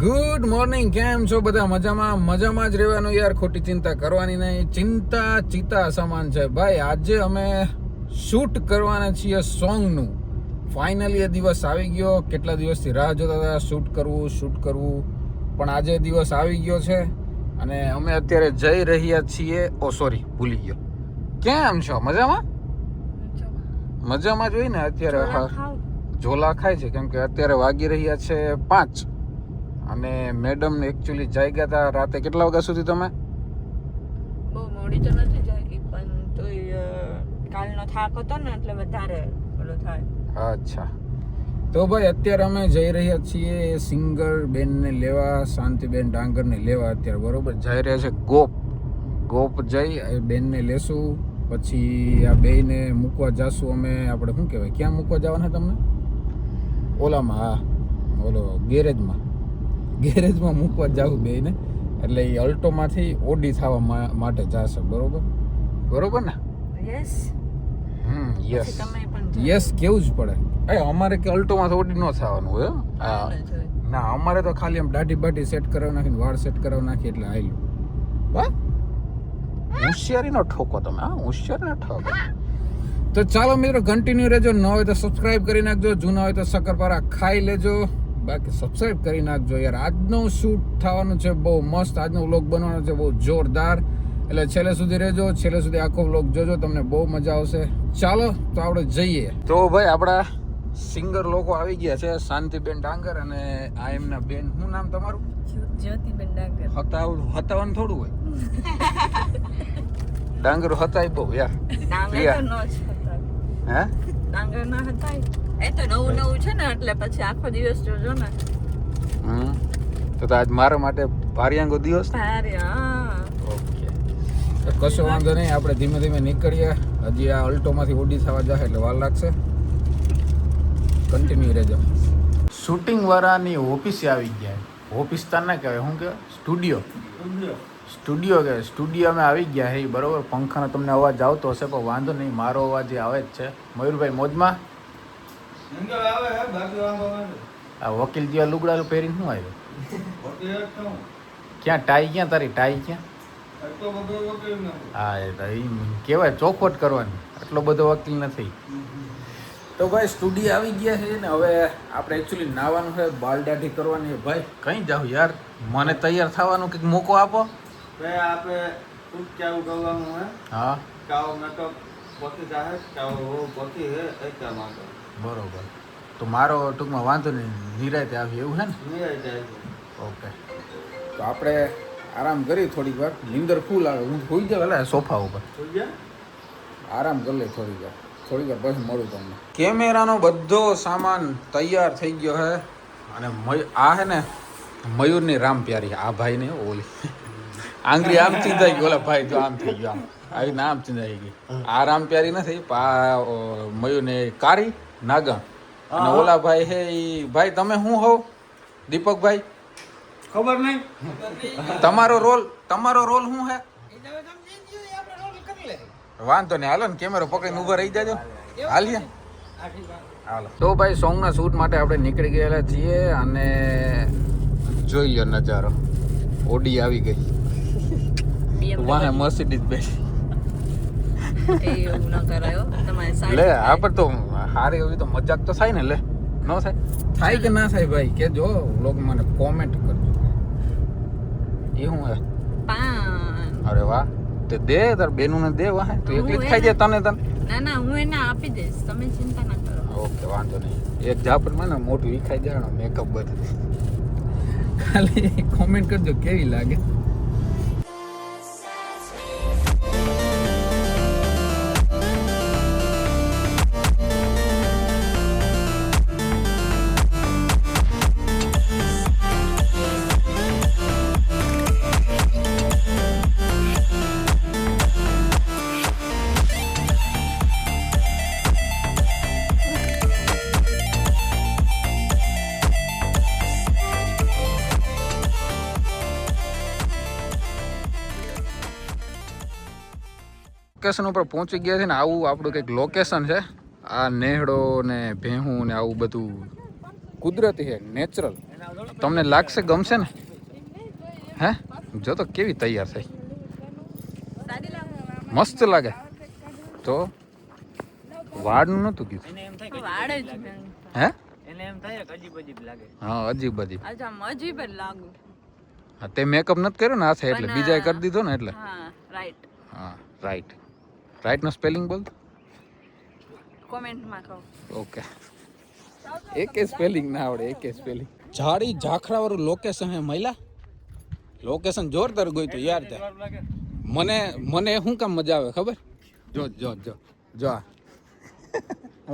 Good morning. કેમ છો બધા? મજામાં જ રહેવાનું યાર, ખોટી ચિંતા કરવાની નહીં. ચિંતા ચિતા સમાન છે ભાઈ. આજે અમે શૂટ કરવાના છીએ સોંગનું. ફાઇનલી એ દિવસ આવી ગયો. કેટલા દિવસથી રાહ જોતા હતા શૂટ કરવું, પણ આજે દિવસ આવી ગયો છે અને અમે અત્યારે જઈ રહ્યા છીએ. ભૂલી ગયો. કેમ છો? મજામાં જ હોય ને અત્યારે. ઝોલા ખાય છે કેમ કે અત્યારે વાગી રહ્યા છે 5 અને મેડમ એકચ્યુઅલી જઈ ગયા હતા રાતે. કેટલા વાગ્યા સુધી તમે? બહુ મોડી તો નથી જાગી, પણ તોય કાલનો થાક હતો ને એટલે વધારે ઓલો થાય. અચ્છા, તો ભાઈ અત્યારે અમે જઈ રહ્યા છીએ સિંગર બેનને લેવા, શાંતિબેન ડાંગરને લેવા. અત્યારે બરોબર જઈ રહ્યા છે ગોપ જઈ બેનને લેશું. પછી આ બેયને મૂકવા જાશું અમે. આપણે શું કહેવાય, ક્યાં મૂકવા જવાના તમને? ઓલામાં, હા ઓલો ગેરેજમાં મૂકવા જાવું બેયને. એટલે એ અલ્ટોમાંથી ઓડી થવા માટે જશે. બરોબર ને? યસ. યસ કેવું જ પડે. અમારે કે અલ્ટોમાં ઓડી ન થવાનું હોય. ના, અમારે તો ખાલી આમ દાઢી બાઢી સેટ કરાવી નાખીને વાળ સેટ કરાવી નાખી એટલે આયલું. વાહ, હોશિયારી નો ઠોકો તમે. હોશિયારી નો ઠોકો. તો ચાલો મિત્રો, કન્ટિન્યુ રહેજો. ન હોય તો સબસ્ક્રાઇબ કરી નાખજો, જૂના હોય તો શક્કરપારા ખાઈ લેજો, બાકી સબસ્ક્રાઇબ કરી નાખજો યાર. આજનો શૂટ થવાનું છે બહુ મસ્ત. આજનો વ્લોગ બનવાનો છે બહુ જોરદાર. એટલે છેલ્લે સુધી રહેજો, છેલ્લે સુધી આખો વ્લોગ જોજો, તમને બહુ મજા આવશે. ચાલો તો આપણે જઈએ. તો ભાઈ આપણા સિંગર લોકો આવી ગયા છે, શાંતિબેન ડાંગર અને આ એમના બેન. શું નામ તમારું? જ્યોતિબેન ડાંગર. હતાવાનું થોડું હોય. ડાંગર હતાય બહુ યાર. ડાંગર નો જ હતા. હે? ડાંગર ના હતા. એ તો નવું છે ને, એટલે પછી આખો દિવસ જોજો ને. તો આજ મારા માટે ભારિયાંગો દિવસ. ઓકે, તો કશો વાંધો નહીં. આપણે ધીમે ધીમે નીકળીએ. હજી આ અલ્ટોમાંથી ઓડી થવા જાય એટલે વાર લાગશે. કન્ટિન્યુ રહેજો. શૂટિંગ વાળાની ઓફિસે આવી ગયા. ઓફિસ તાર ના કહેવાય, શું કહેવાય? સ્ટુડિયો કે સ્ટુડિયોમાં આવી ગયા હે. બરોબર, પંખાનો તમને અવાજ આવતો હશે પણ વાંધો નહીં, મારો અવાજ આવે જ છે. મયુરભાઈ મોજમાં? આ વકીલ જેવા લુગડા પહેરીને શું આવ્યો? ક્યાં ટાઈ? ક્યાં તારી ટાઈ ક્યાં? હા, એ કહેવાય ચોખવટ કરવાની. આટલો બધો વકીલ નથી. તો ભાઈ સ્ટુડિયો આવી ગયા છે ને. હવે આપણે એકચ્યુઅલી નાવાનું છે, બાલ દાઢી કરવાની. ભાઈ કઈ જાવ યાર, મને તૈયાર થવાનું કંઈક મોકો આપો. આપણે શૂટ ચાલુ કરવાનું હે. હા, કાવો મેકઅપ પછી જાહે, કાવો પછી હે એકતા માટે. બરોબર. તો મારો ટૂંકમાં વાંધો નહીં, નિરાયતે આવી એવું હે ને? નિરાય જાય છે. ઓકે, તો આપણે આરામ કરી થોડીક વાર. નીંદર ફૂલ આવે, હું હોઈ જાવ એટલે સોફા ઉપર થઈ ગયા? આરામ કરી લે થોડીક વાર પછી મળું તમને. કેમેરાનો બધો સામાન તૈયાર થઈ ગયો છે અને આ હે ને મયુરની રામ પ્યારી. આ ભાઈ ને ઓલી આંગળી આમ ચીંધાઈ ગઈ, ઓલા ભાઈ જો આમ થઈ ગયો, આમ આવી ને આમ ચીંધાઈ ગઈ. આ રામ પ્યારી નથી, મયુરને કારી નાગણ. અને ઓલા ભાઈ હે ઈ ભાઈ. તમે શું હો દીપકભાઈ? ખબર નહીં. તમારો રોલ શું હે? વાંધો નહીં, હાલો ને, કેમેરો પકડીને ઊભા રહી જાજો. હાલીએ, હાલો. તો ભાઈ સોંગના શૂટ માટે આપણે નીકળી ગયેલા છીએ અને જોઈ લો નજારો. ઓડી આવી ગઈ, વાહે મર્સિડીઝ બેઠી. એવું ન કરાયો તમારે સાઈડ લે આ પર તો હારે એવી તો મજાક તો થાય ને. લે ન થાય કે ના થાય ભાઈ કે જો લોક મને કોમેન્ટ કરજો. એ હું હે પાન. અરે વાહ, તે દે તાર બેનું ને દે. વાહ, તું એકલી જ ખાઈ જાય તને. ના હું એને આપી દઈશ, તમે ચિંતા ના કરો. ઓકે, વાંધો નહીં. એક જાપડ માં ને મોટું વિખાઈ જાય મેકઅપ બધું. ખાલી કોમેન્ટ કરજો કેવી લાગે. લોકેશન ઉપર પહોંચી ગયા છે ને. આવું આપણું કંઈક લોકેશન છે. આ નેહડો ને ભેહું ને આવું બધું કુદરતી છે, નેચરલ. તમને લાગશે, ગમશે ને? હે જો તો કેવી તૈયાર થઈ, મસ્ત લાગે. તો વાળનું નતું કીધું. વાડે જ નહીં. હે એને એમ થાય કે અજીબ અજીબ લાગે. હા, અજીબ અજીબ. આજે આમ અજીબ જ લાગુ. હા, તે મેકઅપ નથી કર્યો ને હાથે, એટલે પણ, બીજાએ કરી દીધો ને એટલે. હા રાઈટ. હા, રાઈટ. રાઈટ નો સ્પેલિંગ બોલ. કોમેન્ટમાં કહો. ઓકે. એકે સ્પેલિંગ ના આવડે, એકે સ્પેલિંગ. ઝાડી ઝાખરા વાળું લોકેશન હે મહિલા. લોકેશન જોરદાર ગયું તો યાર. તે મને શું કામ મજા આવે ખબર? જો જો જો જો આ.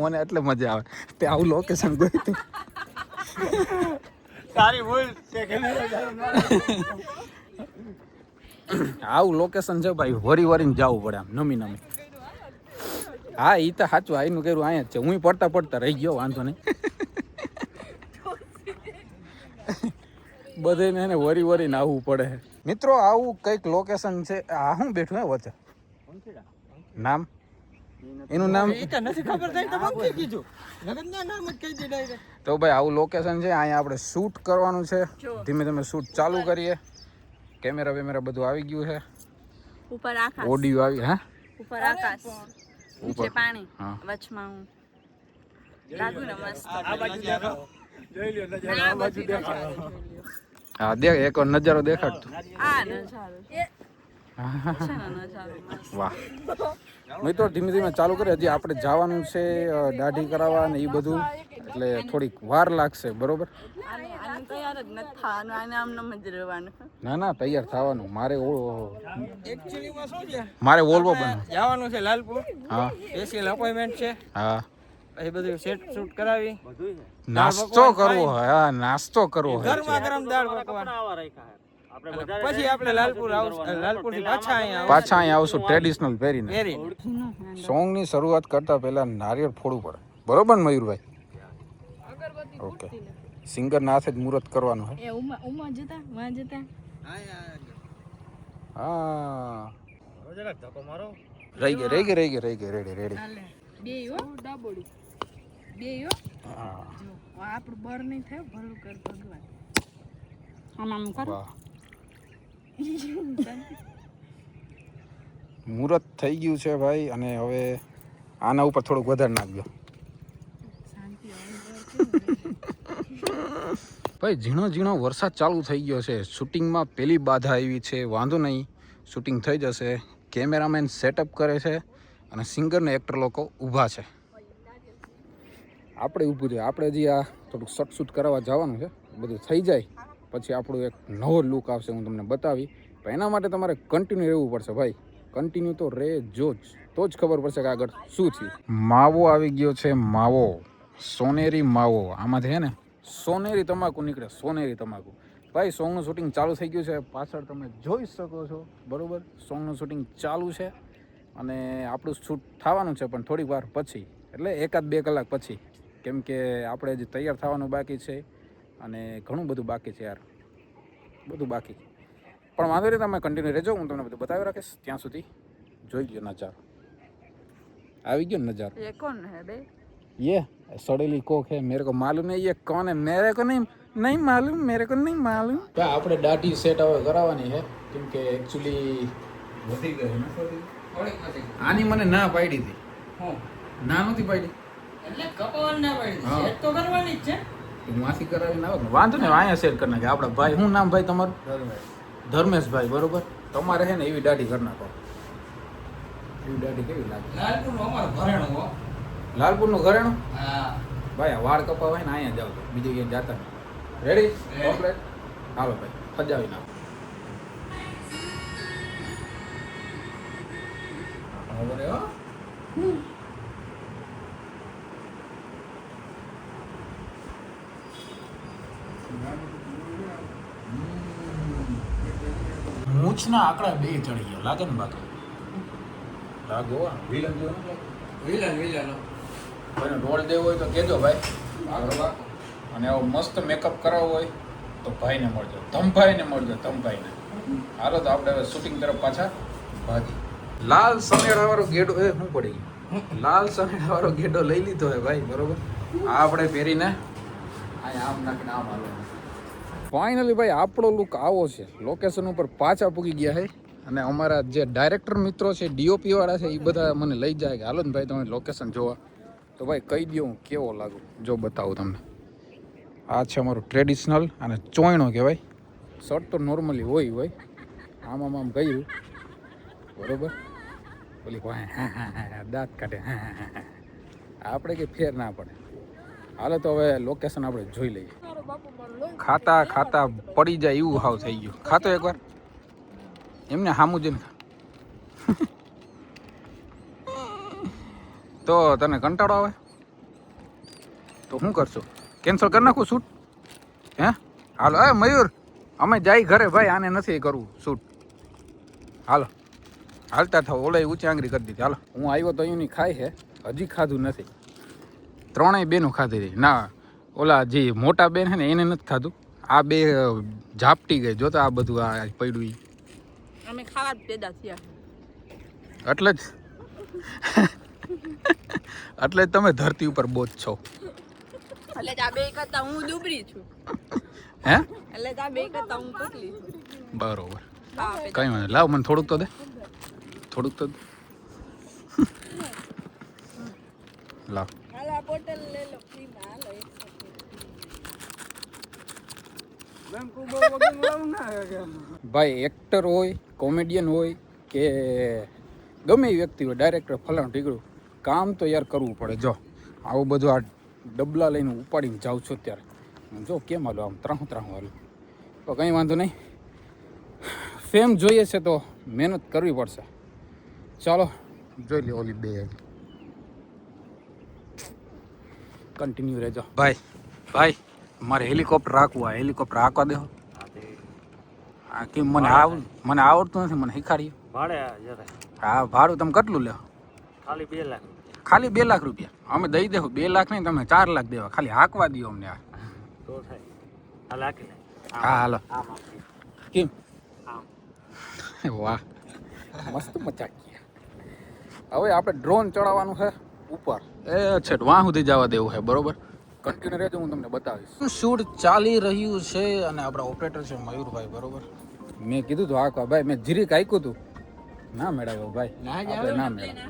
મને એટલે મજા આવે તે આવું લોકેશન ગયું તું. તારી ભૂલ છે કે આવું લોકેશન છે ભાઈ, વરી વરીને જવું પડે આમ નમી નમી. હા, ઈ તો સાચું, આઈનું કર્યું અહીંયા જ છે. હું પડતા પડતા રહી ગયો, વાંધો નહીં. બધાને એને વરી વરીને આવવું પડે. મિત્રો આવું કંઈક લોકેશન છે. આ શું બેઠું હે વચ્ચે? નામ એનું નામ નથી ખબર થાય તો બંધ કીધું લગનના નામ જ કહી દે ડાયરેક્ટ. તો ભાઈ આવું લોકેશન છે. અહીંયા આપણે શૂટ કરવાનું છે. ધીમે ધીમે શૂટ ચાલુ કરીએ. કેમેરા વેમેરા બધું આવી ગયું છે. ઉપર આકાશ. ઓડિયો આવી. હા, ઉપર આકાશ. નીચે પાણી. હા. વચમાં હું. લાગુ ને મસ્ત. આ બાજુ દેખો, જોઈ લ્યો નજારો. આ બાજુ દેખાડો. હા, દેખ એક વાર નજારો દેખાડતો. આ નજારો. છે ને નજારો મસ્ત. વાહ મિત્રો, ધીમે ધીમે ચાલુ કરે. હજી આપણે જવાનું છે દાઢી કરાવવા ને એ બધું, એટલે થોડીક વાર લાગશે. બરોબર? આને તૈયાર જ નથી થવાનું, આને આમ જ રહેવાનું. ના ના, તૈયાર થવાનું. એક્ચ્યુઅલીમાં શું છે, મારે વોલ્વો બનવું. જવાનું છે લાલપુર. હા સ્પેશિયલ અપોઇન્ટમેન્ટ છે. હા, પછી બધું સેટ શૂટ કરાવી, નાસ્તો કરવો. હા, નાસ્તો કરવો હોય ગરમા ગરમ દાળ પકવાન. પછી આપણે લાલપુર થી પાછા અહીંયા આવશું ટ્રેડિશનલ પહેરીને. વેરી સોંગ ની શરૂઆત કરતા પહેલા નારિયેળ ફોડવું પડે. બરોબર ને મયુરભાઈ? ઓકે. સિંગર ના હાથે જ મુહૂર્ત કરવાનું હે. એ ઉમા જતા માં જતા. હા, જરાક ધક્કો મારો. રહી ગઈ રેડી. બે હો ડાબોડી. બે હો. હા, જો આપણું બર નહીં થાય, ભલું કર ભગવાન. આમ કર. વાહ. મુહૂર્ત થઈ ગયું છે ભાઈ, અને હવે આના ઉપર થોડુંક વધારે નાખજો ભાઈ. ઝીણો વરસાદ ચાલુ થઈ ગયો છે. શૂટિંગમાં પેલી બાધા આવી છે. વાંધો નહીં, શૂટિંગ થઈ જશે. કેમેરામેન સેટઅપ કરે છે અને સિંગર ને એક્ટર લોકો ઊભા છે. આપણે ઊભું છે. આપણે હજી આ થોડુંક શૂટ કરાવવા જવાનું છે. બધું થઈ જાય પછી આપણું એક નવો લુક આવશે, હું તમને બતાવી. પણ એના માટે તમારે કન્ટિન્યુ રહેવું પડશે ભાઈ. કન્ટિન્યુ તો રહેજો જ, તો જ ખબર પડશે કે આગળ શું થયું. માવો આવી ગયો છે. માવો, સોનેરી માવો. આમાંથી છે ને સોનેરી તમાકુ નીકળે. સોનેરી તમાકુ ભાઈ. સોંગનું શૂટિંગ ચાલુ થઈ ગયું છે. પાછળ તમે જોઈ શકો છો. બરોબર, સોંગનું શૂટિંગ ચાલુ છે અને આપણું શૂટ થવાનું છે, પણ થોડીક વાર પછી, એટલે 1-2 કલાક પછી. કેમ કે આપણે હજી તૈયાર થવાનું બાકી છે અને ઘણું બધું બાકી છે યાર, બધું બાકી. પણ વાંધો નહીં, તમે કન્ટિન્યુ રહેજો, હું તમને બધું બતાવી રાખીશ. ત્યાં સુધી જોઈ લો નજારો. આવી ગયો ને નજારો. ये कौन है बे? ये सड़ेली कोक है, मेरे को मालूम नहीं ये कौन है, मेरे को नहीं मालूम, मेरे को नहीं मालूम. क्या આપણે દાઢી સેટ હવે કરાવવાની છે, કેમ કે એક્ચ્યુઅલી વધી ગઈ ને આની મને ના પાડી હતી. ના નથી પાડી એટલે કપાવવાની ના પાડી, સેટ તો કરવાની જ છે. હું માસી કરાવીને આવો ને, વાંધો ને અહીંયા સેટ કરી નાખે. આપણા ભાઈ, શું નામ ભાઈ તમારું? ધર્મેશભાઈ. બરોબર, તમારે છે ને એવી દાઢી કરી નાખો. એવી દાઢી કેવી લાગે? લાલપુરનું અમારું ઘરેણું હો. લાલપુરનું ઘરેણું? હા ભાઈ આ વાળ કપાવાય ને અહીંયા જાવ તો, બીજે ક્યાંય જાતા નહીં. રેડી? કમ્પ્લીટ? હાલો ભાઈ, સજાવી નાખો. હવે હો. મૂછના આંકડા 2 ચડી ગયા લાગે ને બાકી? લાગો વિલન જો વિલન ભાઈને રોલ દેવો હોય તો કહેજો ભાઈ. આગળ અને આવો મસ્ત મેકઅપ કરાવવો હોય તો ભાઈને મળજો, ધમભાઈને મળજો, ધમભાઈને. હાલો તો આપણે હવે શૂટિંગ તરફ પાછા ભાગી. લાલ સનેડાવાળો ગેડો એ શું પડી ગયું? લાલ સનેડાવાળો ગેડો લઈ લીધો હે ભાઈ. બરોબર, આ આપણે પહેરીને આમ નાખીને આમ હાલો. ફાઇનલી ભાઈ આપણો લુક આવો છે. લોકેશન ઉપર પાછા પૂગી ગયા છે અને અમારા જે ડાયરેક્ટર મિત્રો છે, ડીઓપી વાળા છે, એ બધા મને લઈ જાય કે હાલો ને ભાઈ તમે લોકેશન જોવા. તો ભાઈ કહી દો હું કેવો લાગુ, જો બતાવું તમને. આ છે અમારું ટ્રેડિશનલ અને ચોયણો કહેવાય. શર્ટ તો નોર્મલી હોય આમ ગયું બરોબર. ઓલી દાંત કાઢે આપણે કંઈ ફેર ના પડે. હાલો તો હવે લોકેશન આપણે જોઈ લઈએ. ખાતા પડી જાય એવું હાવ થઈ ગયું. ખાતો એકવાર એમને હામું જઈને તો તને કંટાળો આવે તો શું કરશો? કેન્સલ કરી નાખું શૂટ? હે હાલો એ મયુર અમે જાય ઘરે ભાઈ, આને નથી કરવું શૂટ. હાલો હાલતા થાવ. ઓલા ઊંચી આંગળી કરી દીધી. હાલો હું આવ્યો તો અહીંની ખાઈ છે, હજી ખાધું નથી. ત્રણેય બેનું ખાધી હતી. ના ઓલા જે મોટા બેન છે ને એને નથી ખાધું. આ બે ઝાપટી ગઈ. જોતા આ બધું આ પડ્યું ઈ. અમે ખાવા જ પેદા થયા એટલે જ એટલે જ તમે ધરતી ઉપર બોજ છો. એટલે જ આ બે કરતા હું દુબળી છું. હે એટલે જ આ બે કરતા હું પતલી છું. બરોબર કઈ વાંધો. લાવ મને થોડુંક તો દે. લાવ. હાલો આ બોટલ લઈ લો ફ્રીમાં. હાલો ભાઈ એક્ટર હોય, કોમેડિયન હોય કે ગમે એ વ્યક્તિ હોય, ડાયરેક્ટર ફલાણું ઢીકડું, કામ તો યાર કરવું પડે. જો આવું બધું આ ડબલા લઈને ઉપાડીને જાઉં છું ત્યારે જો કેમ હાલો આમ ત્રાહું હાલું તો કંઈ વાંધો નહીં. ફેમ જોઈએ છે તો મહેનત કરવી પડશે. ચાલો જોઈ લે ઓલી બે કન્ટિન્યુ રહેજો. ભાઈ મારે હેલિકોપ્ટર રાખવું. આ હેલિકોપ્ટર હાંકવા દેહો. હા કેમ મને આવડતું નથી, મને શીખાડ્યું. હા ભાડું તમે કેટલું લેવો? ખાલી 2 લાખ રૂપિયા. અમે દઈ દેવું 2 લાખ નહીં, તમે 4 લાખ દેવા. ખાલી હાંકવા દો અમને. હા હાલો. કેમ વાહ મસ્ત મચાકી. હવે આપણે ડ્રોન ચડાવવાનું છે ઉપર. એ છે વાં સુધી જવા દેવું છે બરોબર. કન્ટિન્યુ રહેજો, હું તમને બતાવીશ. શૂટ ચાલી રહ્યું છે અને આપણા ઓપરેટર છે મયુરભાઈ બરોબર. મેં કીધું હતું હાંકવા ભાઈ, મેં જીરીક હાંક્યું હતું ના મેળવ્યો ભાઈ. આપણે ના મેળવ્યો.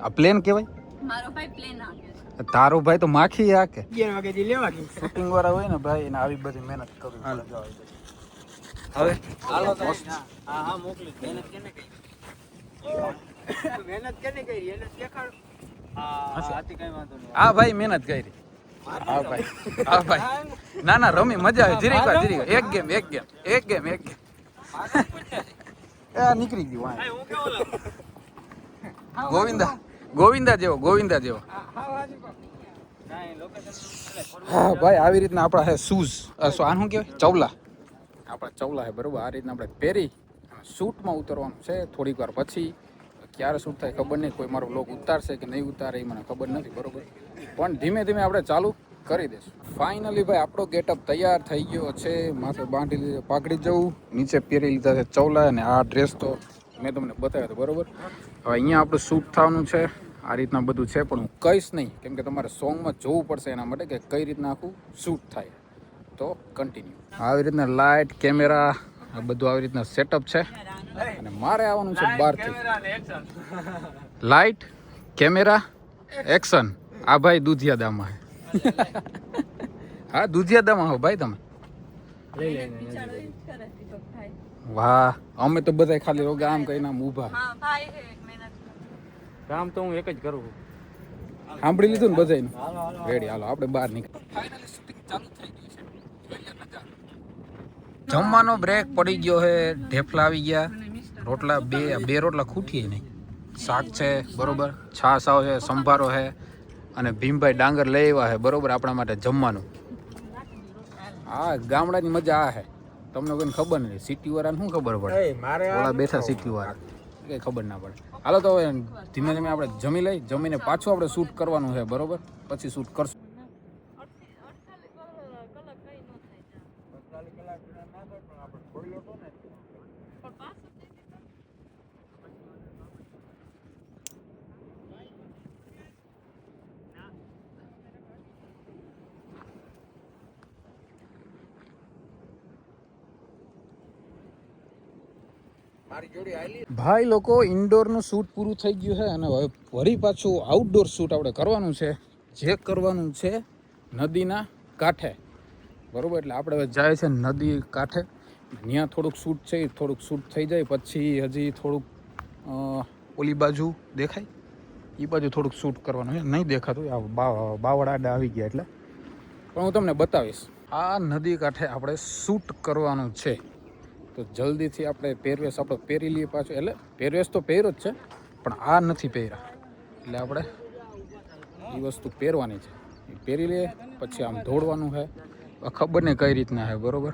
આ પ્લેન કહેવાય? મારો ભાઈ પ્લેન હાકે છે. તારો ભાઈ તો માખી હાકે. 11 વાગે લેવાની શૂટિંગ વાળા હોય ને ભાઈ, એને આવી બધી મહેનત કરવી પડે. હવે હાલો તો હા મોકલી. મહેનત કેને કરી એને દેખાડ. આથી કઈ વાંધો નહીં. હા ભાઈ મહેનત કરી. હા ભાઈ ના રમી મજા આવે. જીરીક એક ગેમ એ નીકળી ગયું. ગોવિંદા જેવો હા ભાઈ. આવી રીતના આપણા હે શૂઝ. આનું શું કહેવાય? ચવલા. આપણા ચવલા હે બરોબર. આ રીતના આપણે પહેરી શૂટમાં ઉતરવાનું છે. થોડીક વાર પછી ક્યારે શૂટ થાય ખબર નહીં. કોઈ મારો બ્લોગ ઉતારશે કે નહીં ઉતારે એ મને ખબર નથી બરોબર. પણ ધીમે ધીમે આપણે ચાલુ કરી દઈશું. ફાઇનલી ભાઈ આપણો ગેટઅપ તૈયાર થઈ ગયો છે. માથે બાંધી લીધે પાઘડી જવું, નીચે પહેરી લીધા છે ચવલા, અને આ ડ્રેસ તો મેં તમને બતાવ્યો હતો બરોબર. હવે અહીંયા આપણું શૂટ થવાનું છે. આ રીતના બધું છે પણ હું કહીશ નહીં, કેમ કે તમારે સોંગમાં જોવું પડશે એના માટે કે કઈ રીતના આખું શૂટ થાય. તો કન્ટિન્યુ. આવી રીતના લાઇટ, કેમેરા, આ બધું આવી રીતના સેટઅપ છે. અને મારે આવવાનું છે બહારથી. Light, camera, action. આ ભાઈ દુધિયાદામાં હા દુધિયાદામાં હો ભાઈ તમે. વાહ અમે તો બધા ખાલી રોગા આમ કહીને આમ ઊભા. કામ તો હું એક જ કરું. સાંભળી લીધું ને બધાયનું. રેડી હાલો આપણે બહાર નીકળી. જમવાનો બ્રેક પડી ગયો છે. ઢેફલા આવી ગયા. રોટલા બે રોટલા ખૂટીએ નહીં. શાક છે બરોબર, છાશ આવે છે, સંભારો છે, અને ભીમભાઈ ડાંગર લઈ આવ્યા છે બરોબર આપણા માટે જમવાનું. હા ગામડાની મજા આ છે. તમને કોઈને ખબર નથી. સિટી વાળાને શું ખબર પડે? ઓલા બેઠા સિટી વાળા કઈ ખબર ના પડે. હાલો તો હવે ધીમે ધીમે આપણે જમી લઈ. જમીને પાછું આપણે શૂટ કરવાનું છે બરોબર. પછી શૂટ કરશું. ભાઈ લોકો ઇન્ડોરનું શૂટ પૂરું થઈ ગયું છે અને હવે ફરી પાછું આઉટડોર શૂટ આપણે કરવાનું છે. જે કરવાનું છે નદીના કાંઠે, બરોબર. એટલે આપણે હવે જાય છે નદી કાંઠે, ત્યાં થોડુંક શૂટ છે, થોડુંક શૂટ થઈ જાય પછી હજી થોડુંક ઓલી બાજુ દેખાય એ બાજુ થોડુંક શૂટ કરવાનું છે. નહીં દેખાતું, આ બાવળ આડા આવી ગયા એટલે, પણ હું તમને બતાવીશ. આ નદી કાંઠે આપણે શૂટ કરવાનું છે, તો જલ્દીથી આપણે પહેરવેશ આપણે પહેરી લઈએ પાછું. એટલે પહેરવેશ તો પહેર્યો જ છે, પણ આ નથી પહેર્યા, એટલે આપણે એ વસ્તુ પહેરવાની છે. એ પહેરી લઈએ પછી આમ દોડવાનું છે. ખબર નહીં કઈ રીતના છે, બરાબર.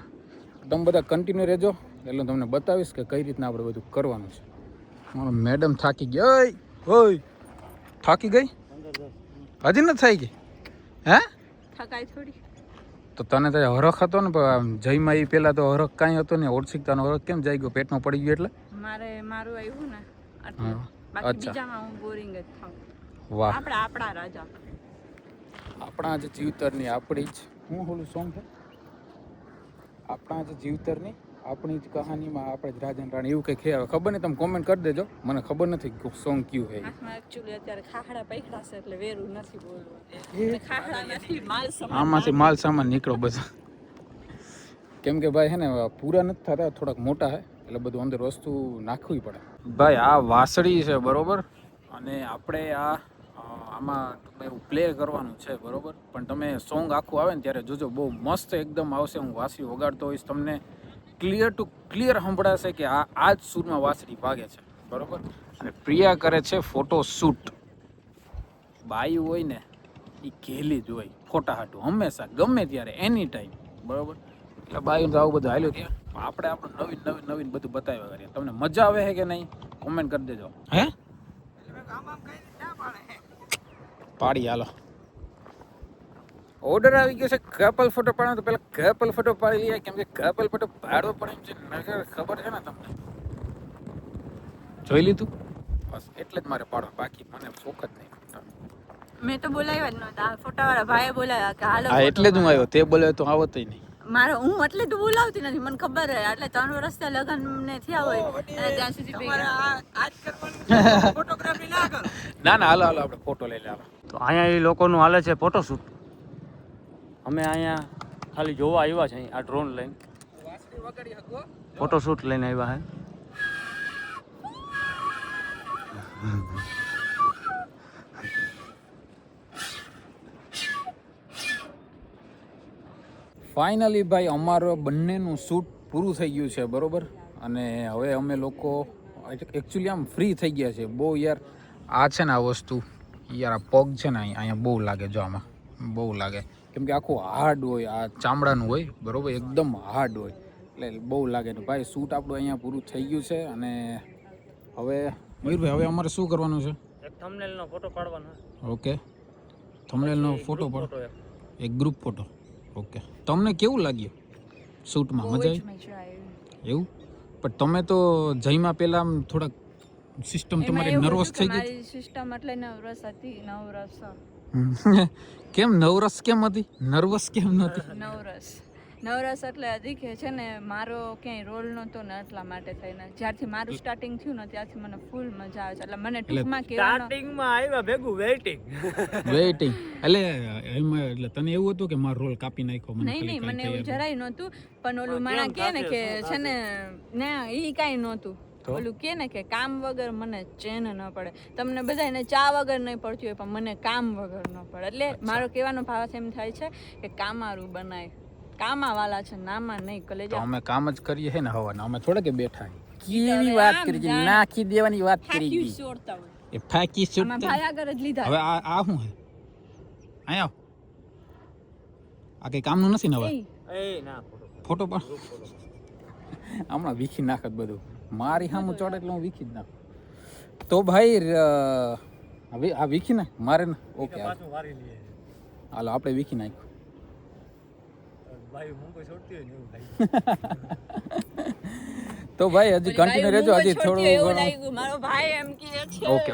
તમે બધા કન્ટિન્યુ રહેજો, એટલે તમને બતાવીશ કે કઈ રીતના આપણે બધું કરવાનું છે. મારો મેડમ થાકી ગયા. ઓય થાકી ગઈ? હજી નથી થઈ ગઈ? હે થકાય થોડી. તો તને તો હરખ હતો ને, જયમાં એ પહેલાં તો હરખ કાંઈ હતો ને, ઓળખીતાનો હરખ કેમ જઈ ગયો? પેટમાં પડી ગયો એટલે મારું આવ્યું ને એટલે બાકી બીજામાં હું બોરિંગ જ થાઉં. વાહ, આપણા રાજા, આપણા જ જીવતરની આપણી જ હું ઓલું સોંગ છે, આપણા જ જીવતરની આપણી જ કહાનીમાં આપણે જ રાજા રાણી, એવું કંઈક છે. હવે ખબર નહીં, તમે કોમેન્ટ કરી દેજો, મને ખબર નથી સોંગ કયું છે. એકચ્યુઅલી અત્યારે ખાખડા પૈખડા છે એટલે વેરું નથી બોલવું. ખાખડા નથી, માલ સામાન. આમાંથી માલ સામાન નીકળો બધા, કેમ કે ભાઈ હે ને પૂરા નથી થતા, થોડાક મોટા છે એટલે બધું અંદર વસ્તુ નાખવી પડે. ભાઈ આ વાસળી છે, બરોબર, અને આપણે આમાં એવું પ્લે કરવાનું છે, બરોબર. પણ તમે સોંગ આખું આવે ને ત્યારે જોજો, બહુ મસ્ત એકદમ આવશે. હું વાંસળી વગાડતો હોઈશ, તમને ક્લિયર ટુ ક્લિયર સંભળાશે કે આ જ સૂરમાં વાંસળી વાગે છે, બરોબર. અને પ્રિયા કરે છે ફોટો શૂટ. બાયું હોય ને એ ઘેલી જ હોય ફોટા હાટું, હંમેશા ગમે ત્યારે એની ટાઈમ, બરોબર. એટલે બાયું તો આવું બધું હાલ્યું ત્યાં, આપણે આપણું નવીન બધું બતાવ્યા કરીએ. તમને મજા આવે છે કે નહીં કોમેન્ટ કરી દેજો. હે પાડી હાલો, ઓર્ડર આવી ગયો છે કપલ ફોટો પાડવાનો, તો પેલા કપલ ફોટો પાડી લઈએ, કેમ કે કપલ ફોટો પાડવો પડે એમ છે, નજર ખબર છે ને તમને. જોઈ લીધું બસ, એટલે જ મારે પાડવા, બાકી મને શોખ જ નહીં. મેં તો બોલાવ્યા જ નહોતા, ફોટાવાળા ભાઈએ બોલાવ્યા કે હાલો. હા એટલે જ હું આવ્યો, તે બોલાવ્યો તો આવત નહીં. હું એટલે તો બોલાવતી નથી, મને ખબર હે. એટલે 3 વર્ષથી લગ્ન ને થયા હોય અને ત્યાં સુધી ફોટોગ્રાફી ના કરો. ના હાલો આપણે ફોટો લઈ લે. તો અહીંયા એ લોકોનું હાલે છે ફોટોશૂટ. અમે અહીંયા ખાલી જોવા આવ્યા છે, આ ડ્રોન લઈને ફોટોશૂટ લઈને આવ્યા છે. ફાઇનલી ભાઈ અમારો બંનેનું શૂટ પૂરું થઈ ગયું છે, બરોબર. અને હવે અમે લોકો એકચ્યુઅલી આમ ફ્રી થઈ ગયા છે બહુ. યાર આ છે ને આ વસ્તુ, યાર આ પગ છે ને અહીંયા બહુ લાગે, જો આમાં બહુ લાગે, કેમ કે આખું હાર્ડ હોય, આ ચામડાનું હોય, બરોબર, એકદમ હાર્ડ હોય, એટલે બહુ લાગે. ને ભાઈ શૂટ આપણું અહીંયા પૂરું થઈ ગયું છે. અને હવે મયુરભાઈ, હવે અમારે શું કરવાનું છે? એક થંબનેલનો ફોટો પાડવાનો. ઓકે, થંબનેલનો ફોટો પાડો, એક ગ્રુપ ફોટો. ઓકે, તમને કેવું લાગ્યું શૂટમાં? મજા આવી? એવું? પણ તમે તો જઈમાં પહેલા આમ થોડાક સિસ્ટમ તમારી નર્વસ થઈ ગઈ? મારી સિસ્ટમ એટલે નર્વસ હતી. કેમ નર્વસ કેમ હતી? નર્વસ કેમ નહોતી? નવરસ એટલે હજી કે છે ને મારો ક્યાંય રોલ નહોતો ને એટલા માટે થઈને. જ્યારથી મારું સ્ટાર્ટિંગ થયું ને ત્યારથી મને ફૂલ મજા આવે છે. એટલે મને ટૂંકમાં કહેવાનું, સ્ટાર્ટિંગમાં આવ્યા ભેગું વેઇટિંગ એટલે એમાં એટલે તને એવું હતું કે મારો રોલ કાપી નાખ્યો? નહીં મને એવું જરાય નહોતું. પણ ઓલું માણા કે ને કે છે ને ના ઈ કાંઈ નહોતું. ઓલું કે ને કે કામ વગર મને ચેન ન પડે. તમને બધાને ચા વગર નહીં પડતી હોય પણ મને કામ વગર ન પડે. એટલે મારો કહેવાનો ભાવ એમ થાય છે કે કામારું બનાય, કામા વાલા છે નામાં નહીં કલેજા. અમે કામ જ કરીએ છે ને હવાના, અમે થોડા કે બેઠા કેવી વાત કરી છે, નાખી દેવાની વાત કરી દી એ ફાકી શૂટ. આમાં ભાઈ આગળ જ લીધા. હવે આ શું હે? આયા આ કઈ કામનું નથી ને? હવે એ ના ફોટો પણ હમણાં વીખી નાખત બધું. મારી સામું ચડે એટલે હું વીખી જ નાખ. તો ભાઈ હવે આ વીખી નાખ મારે ને. ઓકે હાલો આપણે વીખી નાખ્યું. તો ભાઈ હજી કન્ટિન્યુ રહેજો, હજી થોડું મારો ભાઈ એમ કહે છે. ઓકે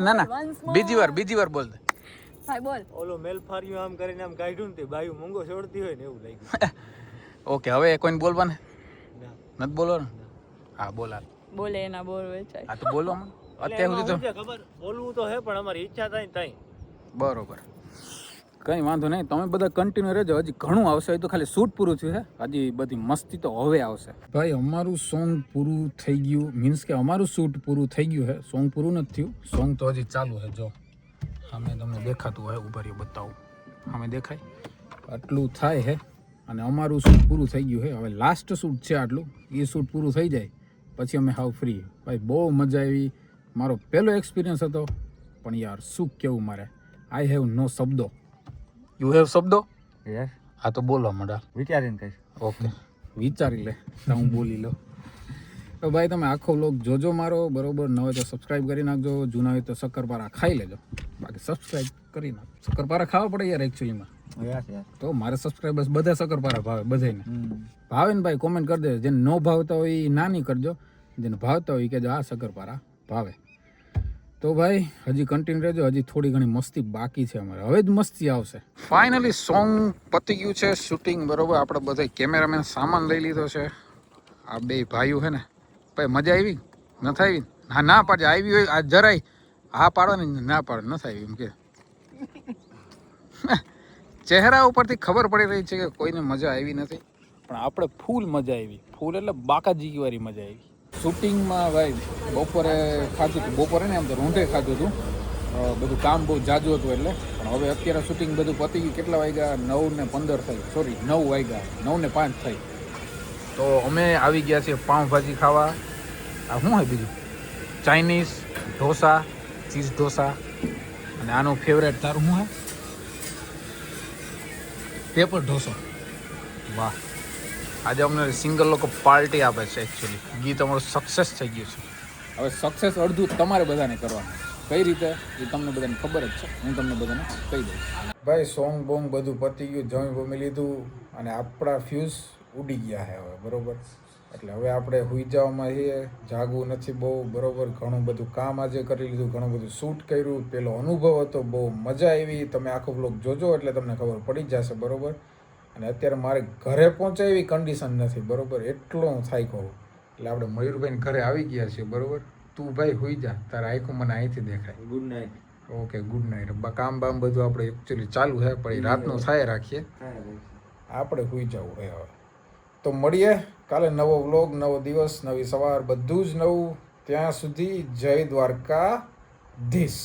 ના બીજી વાર બોલ દે ભાઈ બોલ. ઓલો મેલફાર્યું આમ કરીને આમ કાઢ્યું ને તે બાયું મૂંગો છોડતી હોય ને એવું લાગ્યું. ઓકે હવે કોઈને બોલવાને નથી બોલો ને? હા બોલા. બોલે એના બોર વેચાય. આ તો બોલો મને અત્યાર સુધી તો ખબર બોલવું તો હે પણ અમારી ઈચ્છા થાય ને થાય. બરોબર કંઈ વાંધો નહીં, તમે બધા કન્ટિન્યુ રહેજો. હજી ઘણું આવશે, હજી તો ખાલી શૂટ પૂરું થયું છે, હજી બધી મસ્તી તો હવે આવશે. ભાઈ અમારું સોંગ પૂરું થઈ ગયું, મીન્સ કે અમારું શૂટ પૂરું થઈ ગયું છે, સોંગ પૂરું નથી થયું, સોંગ તો હજી ચાલુ છે. જો સામે તમને દેખાતું હોય, ઉભા રહ્યો બતાવું, સામે દેખાય આટલું થાય છે અને અમારું શૂટ પૂરું થઈ ગયું છે. હવે લાસ્ટ શૂટ છે આટલું, એ શૂટ પૂરું થઈ જાય પછી અમે હાવ ફ્રી. ભાઈ બહુ મજા આવી, મારો પહેલો એક્સપિરિયન્સ હતો, પણ યાર શું કેવું મારે, આઈ હેવ નો શબ્દો. યુ હેવ શબ્દો? યસ, હા તો બોલવા માંડા. વિચારીને કહીશ. ઓકે, વિચારી લે તો હું બોલી લો. તો ભાઈ તમે આખો વ્લોગ જોજો મારો, બરોબર? ન હોય તો સબસ્ક્રાઈબ કરી નાખજો, જૂના હોય તો શક્કરપારા ખાઈ લેજો, બાકી સબસ્ક્રાઈબ કરી નાખો. શક્કરપારા ખાવા પડે યાર એકચ્યુઅલીમાં. તો મારે સબસ્ક્રાઈબર્સ બધા શક્કરપારા ભાવે, બધાને ભાવે ને ભાઈ કોમેન્ટ કરી દેજો. જેને ન ભાવતા હોય એ ના નહીં કરજો, જેને ભાવતા હોય એ કહેજો આ શક્કરપારા ભાવે. તો ભાઈ હજી કન્ટિન્યુ રહેજો, હજી થોડી ઘણી મસ્તી બાકી છે અમારે, હવે જ મસ્તી આવશે. ફાઇનલી સોંગ પતી ગયું છે શૂટિંગ, બરોબર? આપણે બધા કેમેરામેન સામાન લઈ લીધો છે. આ બે ભાઈઓ છે ને, ભાઈ મજા આવી નથી આવી? હા ના પાડજે, આવી હોય આ જરાય હા પાડવાની, ના પાડે નથી આવી એમ કે. ચહેરા ઉપરથી ખબર પડી રહી છે કે કોઈને મજા આવી નથી, પણ આપણે ફૂલ મજા આવી, ફૂલ એટલે બાકાજી વાળી મજા આવી. શૂટિંગમાં ભાઈ બપોરે ખાધું હતું, બપોરે ને એમ તો રૂંઢે ખાધું હતું, બધું કામ બહુ જાજુ હતું એટલે. પણ હવે અત્યારે શૂટિંગ બધું પતી ગયું. કેટલા વાગ્યા? 9:15 થઈ, સોરી 9 વાગ્યા, 9:05 થઈ. તો અમે આવી ગયા છીએ પાઉંભાજી ખાવા. આ શું હોય બીજું? ચાઇનીઝ ઢોસા, ચીઝ ઢોસા, અને આનું ફેવરેટ તારું શું હે? પેપર ઢોસો. વાહ, આજે અમને સિંગલ લોકો પાર્ટી આપે છે. એકચ્યુઅલી ગીત અમારું સક્સેસ થઈ ગયું છે. હવે સક્સેસ અડધું તમારે બધાને કરવાનું. કઈ રીતે એ તમને બધાને ખબર જ છે, હું તમને બધાને કહી દઈશ. ભાઈ સોંગ બોંગ બધું પતી ગયું, જમી લીધું અને આપણા ફ્યુઝ ઉડી ગયા છે હવે, બરોબર? એટલે હવે આપણે હુઈ જવામાં છીએ, જાગવું નથી બહુ, બરોબર? ઘણું બધું કામ આજે કરી લીધું, ઘણું બધું શૂટ કર્યું, પેલો અનુભવ હતો, બહુ મજા આવી. તમે આખો બ્લોગ જોજો એટલે તમને ખબર પડી જશે, બરોબર? અને અત્યારે મારે ઘરે પહોંચાય એવી કન્ડિશન નથી, બરોબર? એટલો હું થાય કહું. એટલે આપણે મયુરભાઈને ઘરે આવી ગયા છીએ, બરોબર? તું ભાઈ હુઈ જા, તારા આંખો મને અહીંથી દેખાય. Good night. Okay, good night. કામ બામ બધું આપણે એકચ્યુઅલી ચાલુ છે, પણ એ રાતનું થાય રાખીએ, આપણે હુઈ જવું હવે. તો મળીએ કાલે, નવો વ્લોગ, નવો દિવસ, નવી સવાર, બધું જ નવું. ત્યાં સુધી જય દ્વારકાધીશ.